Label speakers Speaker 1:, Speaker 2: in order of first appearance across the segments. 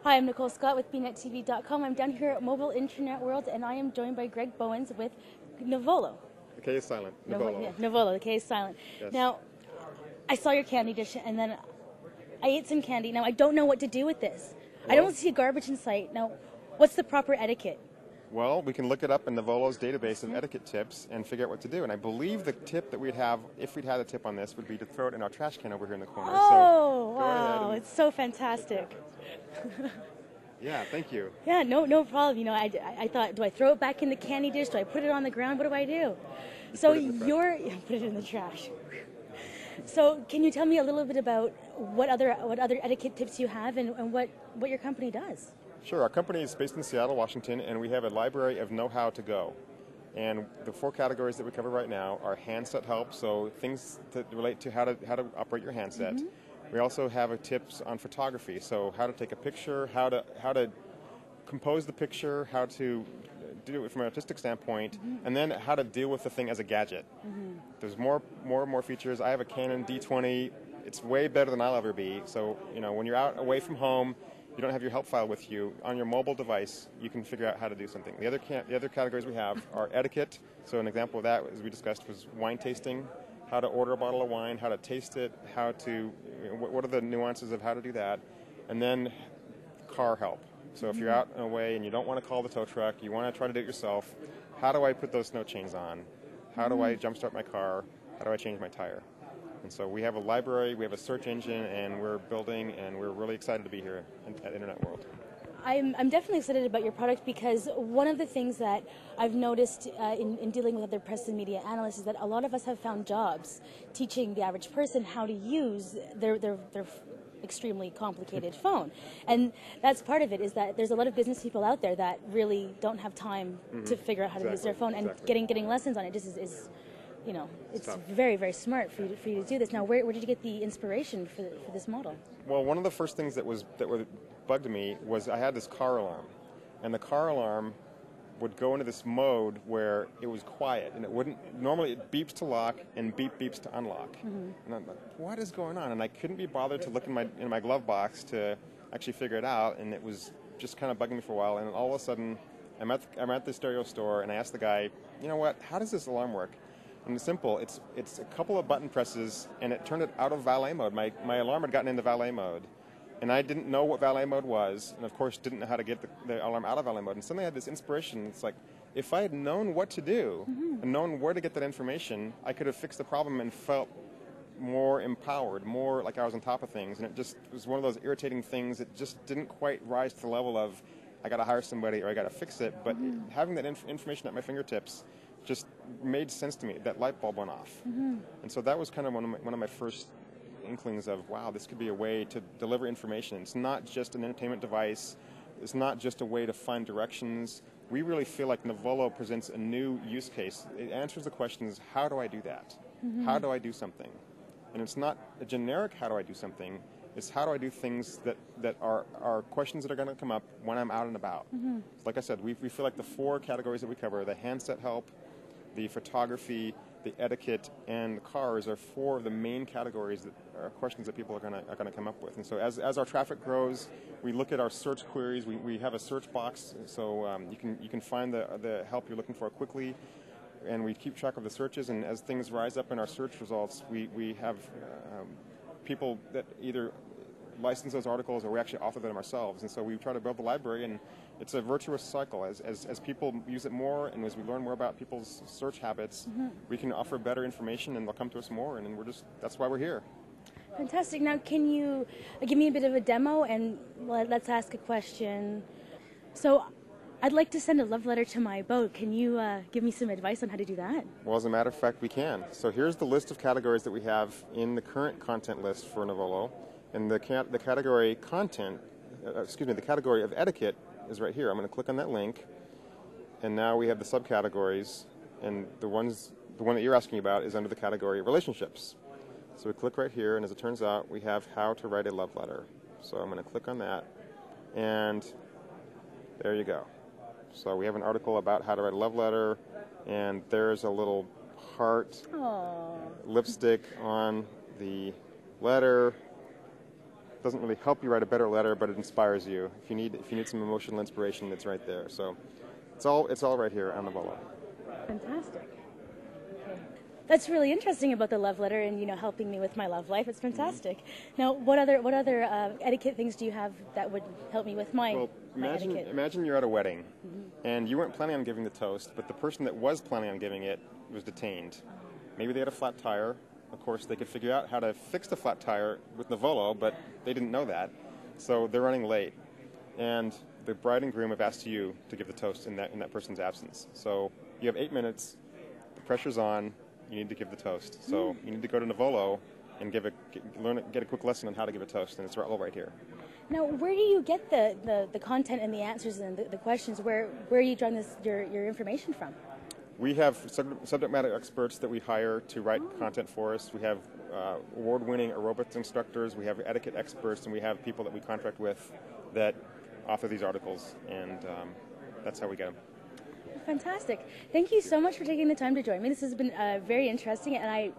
Speaker 1: Hi, I'm Nicole Scott with BNetTV.com. I'm down here at Mobile Internet World, and I am joined by Greg Bouwens with Knovolo.
Speaker 2: The K is silent. Knovolo.
Speaker 1: Knovolo, the K is silent.
Speaker 2: Yes.
Speaker 1: Now, I saw your candy dish, and then I ate some candy. Now, I don't know what to do with this.
Speaker 2: Well,
Speaker 1: I don't see a garbage in sight. Now, what's the proper etiquette?
Speaker 2: Well, we can look it up in Knovolo's database of etiquette tips and figure out what to do. And I believe the tip that we'd have, if we'd had a tip on this, would be to throw it in our trash can over here in the corner.
Speaker 1: Oh,
Speaker 2: so
Speaker 1: wow. It's so fantastic.
Speaker 2: Yeah, thank you.
Speaker 1: Yeah, no problem. You know, I thought, do I throw it back in the candy dish? Do I put it on the ground? What do I do? So put it in the trash. So can you tell me a little bit about what other etiquette tips you have and what your company does?
Speaker 2: Sure. Our company is based in Seattle, Washington, and we have a library of know-how to go. And the 4 categories that we cover right now are handset help, so things that relate to how to operate your handset. Mm-hmm. We also have tips on photography, so how to take a picture, how to compose the picture, how to do it from an artistic standpoint, mm-hmm. and then how to deal with the thing as a gadget. Mm-hmm. There's more and more features. I have a Canon D20. It's way better than I'll ever be. So, you know, when you're out away from home, you don't have your help file with you. On your mobile device, you can figure out how to do something. The other categories we have are etiquette. So an example of that, as we discussed, was wine tasting. How to order a bottle of wine, how to taste it, what are the nuances of how to do that, and then car help. So if you're out and away and you don't want to call the tow truck, you want to try to do it yourself, how do I put those snow chains on? How do I jumpstart my car? How do I change my tire? And so we have a library, we have a search engine, and we're building, and we're really excited to be here at Internet World.
Speaker 1: I'm definitely excited about your product because one of the things that I've noticed in dealing with other press and media analysts is that a lot of us have found jobs teaching the average person how to use their extremely complicated phone. And that's part of it, is that there's a lot of business people out there that really don't have time to figure out how to use their phone, and getting lessons on it just is you know, it's very, very smart for you to do this. Now, where did you get the inspiration for this model?
Speaker 2: Well, one of the first things that bugged me was I had this car alarm, and the car alarm would go into this mode where it was quiet, and it wouldn't. Normally, it beeps to lock and beeps to unlock. Mm-hmm. And I'm like, what is going on? And I couldn't be bothered to look in my glove box to actually figure it out, and it was just kind of bugging me for a while. And all of a sudden, I'm at the stereo store, and I asked the guy, you know what? How does this alarm work? And it's simple. It's a couple of button presses, and it turned it out of valet mode. My alarm had gotten into valet mode, and I didn't know what valet mode was, and of course didn't know how to get the alarm out of valet mode. And suddenly I had this inspiration. It's like, if I had known what to do and known where to get that information, I could have fixed the problem and felt more empowered, more like I was on top of things. And it was one of those irritating things that just didn't quite rise to the level of, I got to hire somebody or I got to fix it. But having that information at my fingertips just made sense to me. That light bulb went off. And so that was kind of one of my first inklings of, wow, this could be a way to deliver information. It's not just an entertainment device. It's not just a way to find directions. We really feel like Knovolo presents a new use case. It answers the questions, how do I do that? How do I do something? And it's not a generic how do I do something. It's how do I do things that are questions that are going to come up when I'm out and about. Like I said, we feel like the 4 categories that we cover, the handset help, the photography, the etiquette, and the cars are 4 of the main categories that are questions that people are going to come up with. And so as our traffic grows, we look at our search queries. We have a search box, so you can find the help you're looking for quickly, and we keep track of the searches. And as things rise up in our search results, we have people that either license those articles or we actually author them ourselves. And so we try to build the library, and it's a virtuous cycle. As people use it more and as we learn more about people's search habits, we can offer better information and they'll come to us more, and that's why we're here.
Speaker 1: Fantastic. Now, can you give me a bit of a demo and let's ask a question? So I'd like to send a love letter to my boat. Can you give me some advice on how to do that?
Speaker 2: Well, as a matter of fact, we can. So here's the list of categories that we have in the current content list for Knovolo. And the category content, the category of etiquette is right here. I'm going to click on that link, and now we have the subcategories, and the one that you're asking about is under the category of relationships. So we click right here, and as it turns out, we have how to write a love letter. So I'm going to click on that, and there you go. So we have an article about how to write a love letter, and there's a little heart lipstick on the letter. Doesn't really help you write a better letter, but it inspires you. If you need some emotional inspiration, it's right there. So it's all right here on Nicole.
Speaker 1: Fantastic. Okay. That's really interesting about the love letter and helping me with my love life. It's fantastic. Now, what other etiquette things do you have that would help me with my etiquette?
Speaker 2: Imagine you're at a wedding, and you weren't planning on giving the toast, but the person that was planning on giving it was detained. Maybe they had a flat tire. Of course, they could figure out how to fix the flat tire with Knovolo, but they didn't know that, so they're running late. And the bride and groom have asked you to give the toast in that person's absence. So you have 8 minutes. The pressure's on. You need to give the toast. So you need to go to Knovolo and get a quick lesson on how to give a toast, and it's all right here.
Speaker 1: Now, where do you get the content and the answers and the questions? Where are you drawing your information from?
Speaker 2: We have subject matter experts that we hire to write content for us. We have award-winning aerobics instructors. We have etiquette experts, and we have people that we contract with that author these articles, and that's how we get them.
Speaker 1: Fantastic. Thank you so much for taking the time to join me. This has been very interesting, and I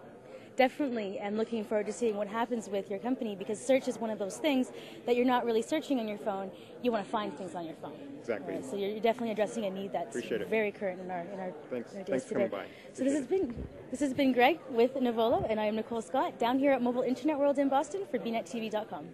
Speaker 1: definitely am looking forward to seeing what happens with your company, because search is one of those things that you're not really searching on your phone. You want to find things on your phone.
Speaker 2: Exactly.
Speaker 1: So you're definitely addressing a need that's very current in our days
Speaker 2: Thanks for coming by.
Speaker 1: So this has been Greg with Knovolo, and I am Nicole Scott down here at Mobile Internet World in Boston for BNetTV.com.